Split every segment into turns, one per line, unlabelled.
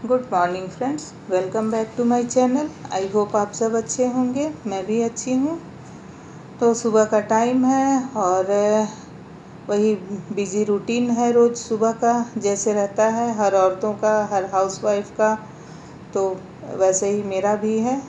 Good morning friends, welcome back to my channel. I hope आप सब अच्छे होंगे, मैं भी अच्छी हूँ। तो सुबह का टाइम है और वही बिज़ी रूटीन है रोज़ सुबह का, जैसे रहता है हर औरतों का, हर हाउसवाइफ का। तो वैसे ही मेरा भी है।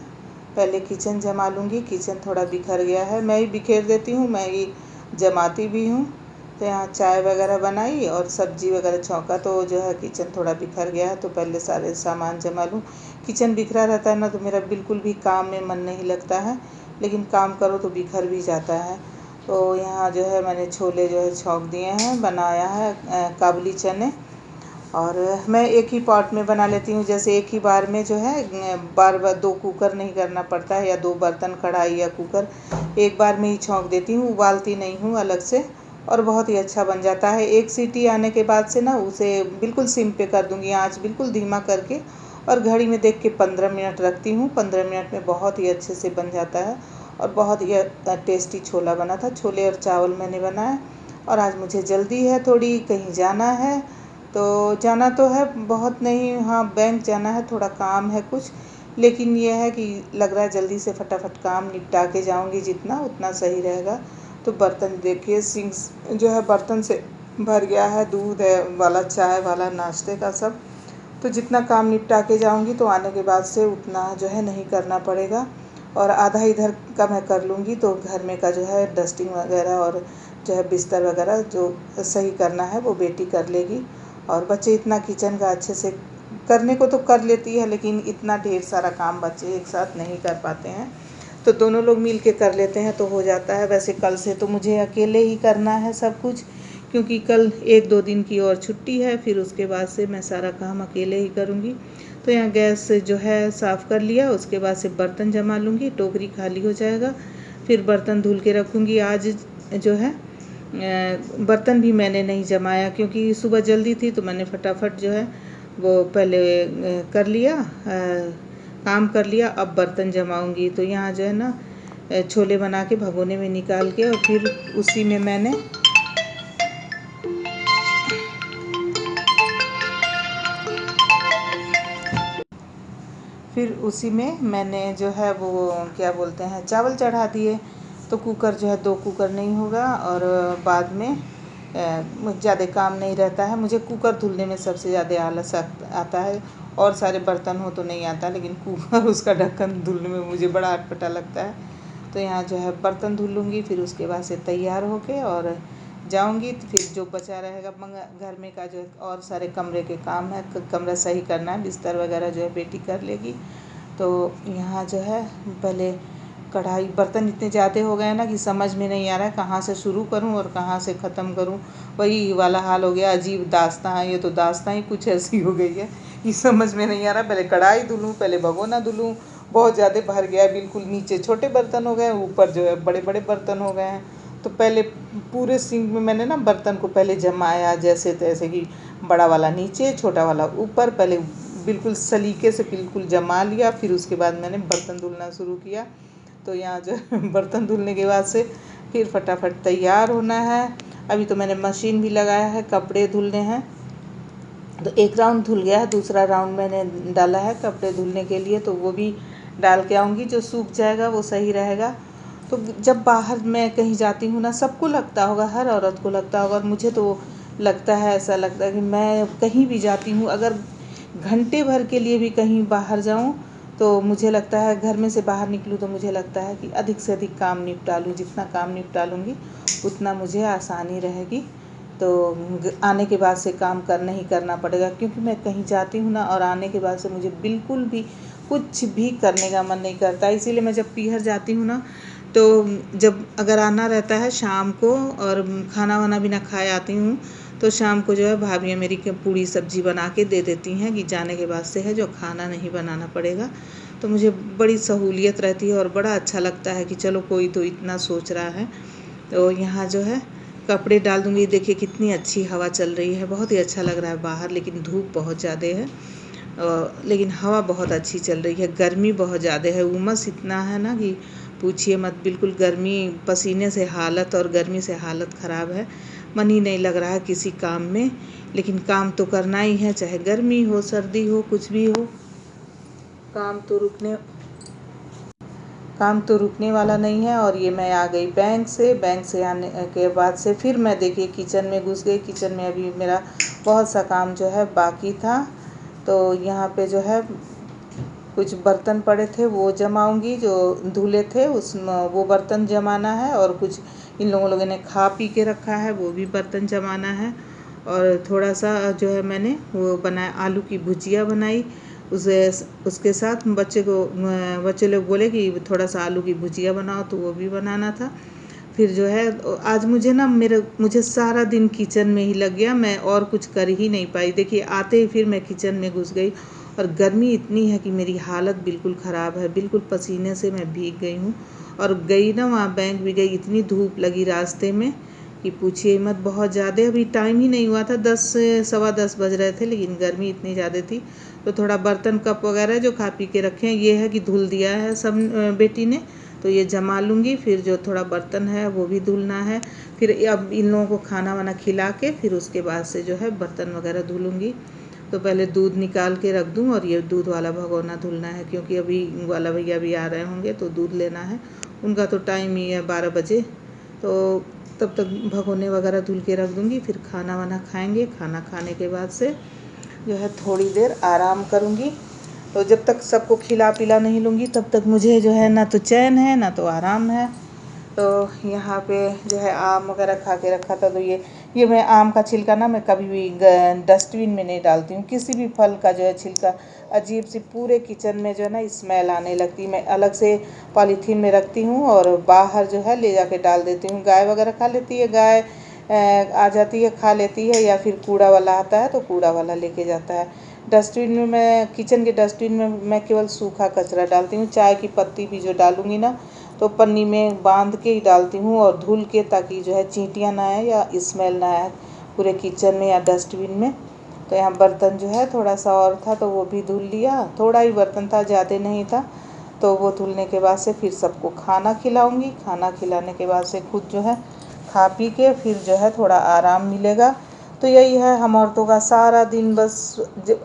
पहले किचन जमा लूँगी। किचन थोड़ा बिखर गया है, मैं ही बिखेर देती हूँ, मैं ही जमाती भी हूँ। तो यहाँ चाय वगैरह बनाई और सब्जी वगैरह छौंका, तो जो है किचन थोड़ा बिखर गया है, तो पहले सारे सामान जमा लूँ। किचन बिखरा रहता है ना, तो मेरा बिल्कुल भी काम में मन नहीं लगता है, लेकिन काम करो तो बिखर भी जाता है। तो यहाँ जो है मैंने छोले जो है छौंक दिए हैं, बनाया है काबुली चने। और मैं एक ही पॉट में बना लेती हूँ, जैसे एक ही बार में जो है बार बार 2 कुकर नहीं करना पड़ता है, या 2 बर्तन, कढ़ाई या कुकर, एक बार में ही छौंक देती हूँ, उबालती नहीं हूँ अलग से। और बहुत ही अच्छा बन जाता है। एक सीटी आने के बाद से ना उसे बिल्कुल सिम पे कर दूँगी, आँच बिल्कुल धीमा करके, और घड़ी में देख के 15 मिनट रखती हूँ। 15 मिनट में बहुत ही अच्छे से बन जाता है और बहुत ही टेस्टी छोला बना था। छोले और चावल मैंने बनाया। और आज मुझे जल्दी है, थोड़ी कहीं जाना है। तो जाना तो है, बहुत नहीं, हाँ बैंक जाना है, थोड़ा काम है कुछ। लेकिन ये है कि लग रहा है जल्दी से फटाफट काम निपटा के जाऊंगी, जितना उतना सही रहेगा। तो बर्तन देखिए, सिंक्स जो है बर्तन से भर गया है, दूध है वाला, चाय वाला, नाश्ते का सब। तो जितना काम निपटा के जाऊंगी तो आने के बाद से उतना जो है नहीं करना पड़ेगा। और आधा इधर का मैं कर लूँगी, तो घर में का जो है डस्टिंग वगैरह और जो है बिस्तर वगैरह जो सही करना है वो बेटी कर लेगी। और बच्चे इतना किचन का अच्छे से करने को तो कर लेती है, लेकिन इतना ढेर सारा काम बच्चे एक साथ नहीं कर पाते हैं। तो दोनों लोग मिल के कर लेते हैं तो हो जाता है। वैसे कल से तो मुझे अकेले ही करना है सब कुछ, क्योंकि कल 1-2 दिन की और छुट्टी है, फिर उसके बाद से मैं सारा काम अकेले ही करूँगी। तो यहाँ गैस जो है साफ़ कर लिया, उसके बाद से बर्तन जमा लूँगी, टोकरी खाली हो जाएगा, फिर बर्तन धुल के रखूँगी। आज जो है बर्तन भी मैंने नहीं जमाया, क्योंकि सुबह जल्दी थी, तो मैंने फटाफट जो है वो पहले कर लिया, काम कर लिया। अब बर्तन जमाऊँगी। तो यहाँ जो है ना छोले बना के भगोने में निकाल के, और फिर उसी में मैंने जो है वो क्या बोलते हैं, चावल चढ़ा दिए। तो कुकर जो है 2 कुकर नहीं होगा, और बाद में ज़्यादा काम नहीं रहता है। मुझे कुकर धुलने में सबसे ज़्यादा आलस आता है, और सारे बर्तन हो तो नहीं आता, लेकिन कुकर उसका ढक्कन धुलने में मुझे बड़ा अटपटा लगता है। तो यहाँ जो है बर्तन धुल लूँगी, फिर उसके बाद से तैयार होके और जाऊँगी। तो फिर जो बचा रहेगा घर में का जो और सारे कमरे के काम है, कमरा सही करना है, बिस्तर वगैरह जो है बेटी कर लेगी। तो यहाँ जो है पहले कढ़ाई, बर्तन इतने ज़्यादा हो गए हैं ना कि समझ में नहीं आ रहा है कहाँ से शुरू करूँ और कहाँ से ख़त्म करूँ। वही वाला हाल हो गया, अजीब दास्तां है ये, तो दास्तां ही कुछ ऐसी हो गई है कि समझ में नहीं आ रहा। पहले कढ़ाई धुलूँ, पहले भगोना धुलूँ, बहुत ज़्यादा भर गया है। बिल्कुल नीचे छोटे बर्तन हो गए, ऊपर जो है बड़े बड़े बर्तन हो गए हैं। तो पहले पूरे सिंक में मैंने ना बर्तन को पहले जमाया, जैसे तैसे कि बड़ा वाला नीचे, छोटा वाला ऊपर, पहले बिल्कुल सलीके से बिल्कुल जमा लिया। फिर उसके बाद मैंने बर्तन धुलना शुरू किया। तो यहाँ जो बर्तन धुलने के बाद से फिर फटाफट तैयार होना है। अभी तो मैंने मशीन भी लगाया है, कपड़े धुलने हैं। तो एक राउंड धुल गया है, दूसरा राउंड मैंने डाला है कपड़े धुलने के लिए, तो वो भी डाल के आऊँगी। जो सूख जाएगा वो सही रहेगा। तो जब बाहर मैं कहीं जाती हूँ ना, सबको लगता होगा, हर औरत को लगता होगा, और मुझे तो लगता है, ऐसा लगता है कि मैं कहीं भी जाती हूँ, अगर घंटे भर के लिए भी कहीं बाहर जाऊँ, तो मुझे लगता है घर में से बाहर निकलूँ तो मुझे लगता है कि अधिक से अधिक काम निपटा लूँ। जितना काम निपटा लूँगी उतना मुझे आसानी रहेगी। तो आने के बाद से काम नहीं करना पड़ेगा, क्योंकि मैं कहीं जाती हूँ ना, और आने के बाद से मुझे बिल्कुल भी कुछ भी करने का मन नहीं करता। इसीलिए मैं जब पीहर जाती हूँ ना, तो जब अगर आना रहता है शाम को और खाना वाना भी ना खाए आती हूँ, तो शाम को जो है भाभियाँ मेरी पूड़ी सब्जी बना के दे देती हैं कि जाने के बाद से है जो खाना नहीं बनाना पड़ेगा। तो मुझे बड़ी सहूलियत रहती है और बड़ा अच्छा लगता है कि चलो कोई तो इतना सोच रहा है। तो यहाँ जो है कपड़े डाल दूँगी। देखिए कितनी अच्छी हवा चल रही है, बहुत ही अच्छा लग रहा है बाहर, लेकिन धूप बहुत ज़्यादा है, लेकिन हवा बहुत अच्छी चल रही है। गर्मी बहुत ज़्यादा है, उमस इतना है ना कि पूछिए मत। बिल्कुल गर्मी, पसीने से हालत और गर्मी से हालत ख़राब है। मन ही नहीं लग रहा है किसी काम में, लेकिन काम तो करना ही है, चाहे गर्मी हो सर्दी हो कुछ भी हो। काम तो रुकने वाला नहीं है। और ये मैं आ गई बैंक से आने के बाद से फिर मैं देखिए किचन में घुस गई। किचन में अभी मेरा बहुत सा काम जो है बाकी था। तो यहाँ पे जो है कुछ बर्तन पड़े थे वो जमाऊंगी, जो धुले थे उसमें वो बर्तन जमाना है। और कुछ इन लोगों ने खा पी के रखा है वो भी बर्तन जमाना है। और थोड़ा सा जो है मैंने वो बनाया, आलू की भुजिया बनाई। उसके साथ बच्चे लोग बोले कि थोड़ा सा आलू की भुजिया बनाओ, तो वो भी बनाना था। फिर जो है आज मुझे सारा दिन किचन में ही लग गया, मैं और कुछ कर ही नहीं पाई। देखिए आते ही फिर मैं किचन में घुस गई। और गर्मी इतनी है कि मेरी हालत बिल्कुल ख़राब है, बिल्कुल पसीने से मैं भीग गई हूँ। और गई ना वहाँ बैंक भी गई, इतनी धूप लगी रास्ते में कि पूछिए मत। बहुत ज़्यादा अभी टाइम ही नहीं हुआ था, 10 सवा 10 बज रहे थे, लेकिन गर्मी इतनी ज़्यादा थी। तो थोड़ा बर्तन कप वगैरह जो खा पी के रखे हैं, ये है कि धुल दिया है सब बेटी ने, तो ये जमा लूँगी। फिर जो थोड़ा बर्तन है वो भी धुलना है। फिर अब इन लोगों को खाना वाना खिला के फिर उसके बाद से जो है बर्तन वगैरह धुलूँगी। तो पहले दूध निकाल के रख दूँ, और ये दूध वाला भगोना धुलना है, क्योंकि अभी वाला भैया भी आ रहे होंगे तो दूध लेना है। उनका तो टाइम ही है 12 बजे, तो तब तक भगोने वगैरह धुल के रख दूँगी। फिर खाना वाना खाएंगे। खाना खाने के बाद से जो है थोड़ी देर आराम करूँगी। तो जब तक सबको खिला पिला नहीं लूँगी तब तक मुझे जो है ना तो चैन है ना तो आराम है। तो यहाँ पे जो है आम वगैरह खा के रखा था, तो ये मैं आम का छिलका ना मैं कभी भी डस्टबिन में नहीं डालती हूँ। किसी भी फल का जो है छिलका अजीब सी पूरे किचन में जो है ना स्मेल आने लगती। मैं अलग से पॉलीथीन में रखती हूँ और बाहर जो है ले जाके डाल देती हूँ। गाय वगैरह खा लेती है, गाय आ जाती है खा लेती है, या फिर कूड़ा वाला आता है तो कूड़ा वाला लेके जाता है। डस्टबिन में मैं किचन के डस्टबिन में मैं केवल सूखा कचरा डालती हूँ। चाय की पत्ती भी जो डालूँगी ना तो पन्नी में बांध के ही डालती हूँ और धुल के, ताकि जो है चींटियाँ ना आए या स्मेल ना आए पूरे किचन में या डस्टबिन में। तो यहाँ बर्तन जो है थोड़ा सा और था तो वो भी धुल लिया। थोड़ा ही बर्तन था, ज़्यादा नहीं था। तो वो धुलने के बाद से फिर सबको खाना खिलाऊँगी। खाना खिलाने के बाद से खुद जो है खा पी के फिर जो है थोड़ा आराम मिलेगा। तो यही है हम औरतों का सारा दिन, बस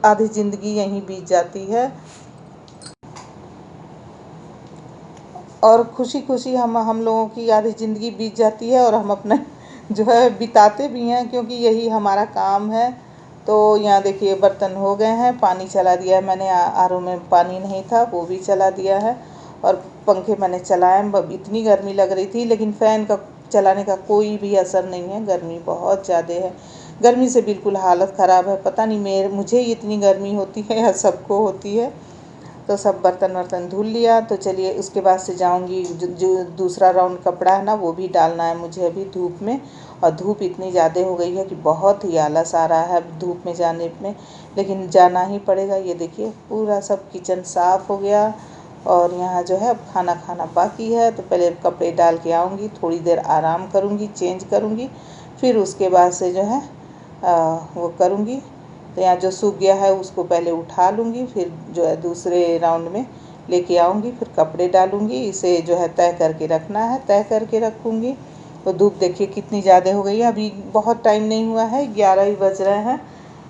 आधी ज़िंदगी यहीं बीत जाती है। और खुशी खुशी हम लोगों की आधी ज़िंदगी बीत जाती है, और हम अपने जो है बिताते भी हैं, क्योंकि यही हमारा काम है। तो यहाँ देखिए बर्तन हो गए हैं, पानी चला दिया है मैंने। आरओ में पानी नहीं था वो भी चला दिया है। और पंखे मैंने चलाए, इतनी गर्मी लग रही थी, लेकिन फ़ैन का चलाने का कोई भी असर नहीं है। गर्मी बहुत ज़्यादा है, गर्मी से बिल्कुल हालत ख़राब है। पता नहीं मुझे ही इतनी गर्मी होती है या सबको होती है। तो सब बर्तन वर्तन धुल लिया। तो चलिए उसके बाद से जाऊंगी, जो दूसरा राउंड कपड़ा है ना वो भी डालना है मुझे अभी धूप में। और धूप इतनी ज़्यादा हो गई है कि बहुत ही आलस आ रहा है धूप में जाने में, लेकिन जाना ही पड़ेगा। ये देखिए पूरा सब किचन साफ़ हो गया। और यहाँ जो है अब खाना खाना बाकी है। तो पहले कपड़े डाल के आऊँगी, थोड़ी देर आराम करूँगी, चेंज करूँगी, फिर उसके बाद से जो है वो करूँगी। तो यहाँ जो सूख गया है उसको पहले उठा लूँगी, फिर जो है दूसरे राउंड में लेके आऊँगी, फिर कपड़े डालूँगी। इसे जो है तय करके रखना है, तय करके रखूँगी। तो धूप देखिए कितनी ज़्यादा हो गई है। अभी बहुत टाइम नहीं हुआ है, 11 ही बज रहे हैं,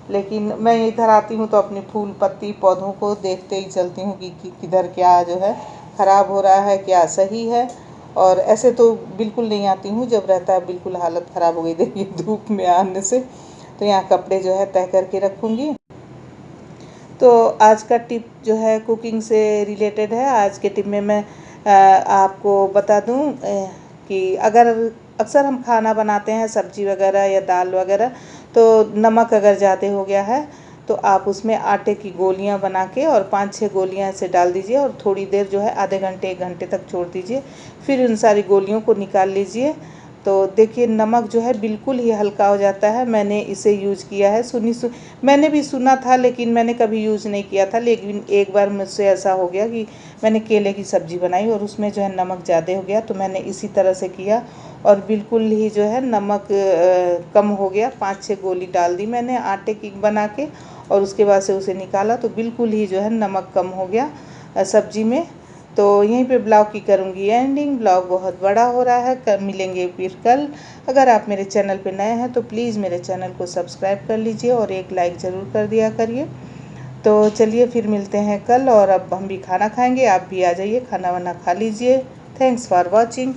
लेकिन मैं इधर आती हूँ तो अपनी फूल पत्ती पौधों को देखते ही चलती हूँ कि किधर क्या जो है ख़राब हो रहा है, क्या सही है। और ऐसे तो बिल्कुल नहीं आती हूँ, जब रहता है बिल्कुल हालत ख़राब हो गई देखिए धूप में आने से। तो यहाँ कपड़े जो है तय करके रखूँगी। तो आज का टिप जो है कुकिंग से रिलेटेड है। आज के टिप में मैं आपको बता दूं कि अगर अक्सर हम खाना बनाते हैं सब्जी वगैरह या दाल वगैरह, तो नमक अगर ज़्यादा हो गया है तो आप उसमें आटे की गोलियां बना के और 5-6 गोलियां ऐसे डाल दीजिए, और थोड़ी देर जो है आधे घंटे 1 घंटे तक छोड़ दीजिए। फिर उन सारी गोलियों को निकाल लीजिए। तो देखिए नमक जो है बिल्कुल ही हल्का हो जाता है। मैंने इसे यूज़ किया है, मैंने भी सुना था लेकिन मैंने कभी यूज़ नहीं किया था। लेकिन एक बार मुझसे ऐसा हो गया कि मैंने केले की सब्ज़ी बनाई और उसमें जो है नमक ज़्यादा हो गया, तो मैंने इसी तरह से किया और बिल्कुल ही जो है नमक कम हो गया। 5-6 गोली डाल दी मैंने आटे की बना के, और उसके बाद से उसे निकाला तो बिल्कुल ही जो है नमक कम हो गया सब्ज़ी में। तो यहीं पे ब्लॉग की करूँगी एंडिंग। ब्लॉग बहुत बड़ा हो रहा है, मिलेंगे फिर कल। अगर आप मेरे चैनल पे नए हैं तो प्लीज़ मेरे चैनल को सब्सक्राइब कर लीजिए और एक लाइक ज़रूर कर दिया करिए। तो चलिए फिर मिलते हैं कल, और अब हम भी खाना खाएंगे, आप भी आ जाइए, खाना वाना खा लीजिए। Thanks for watching.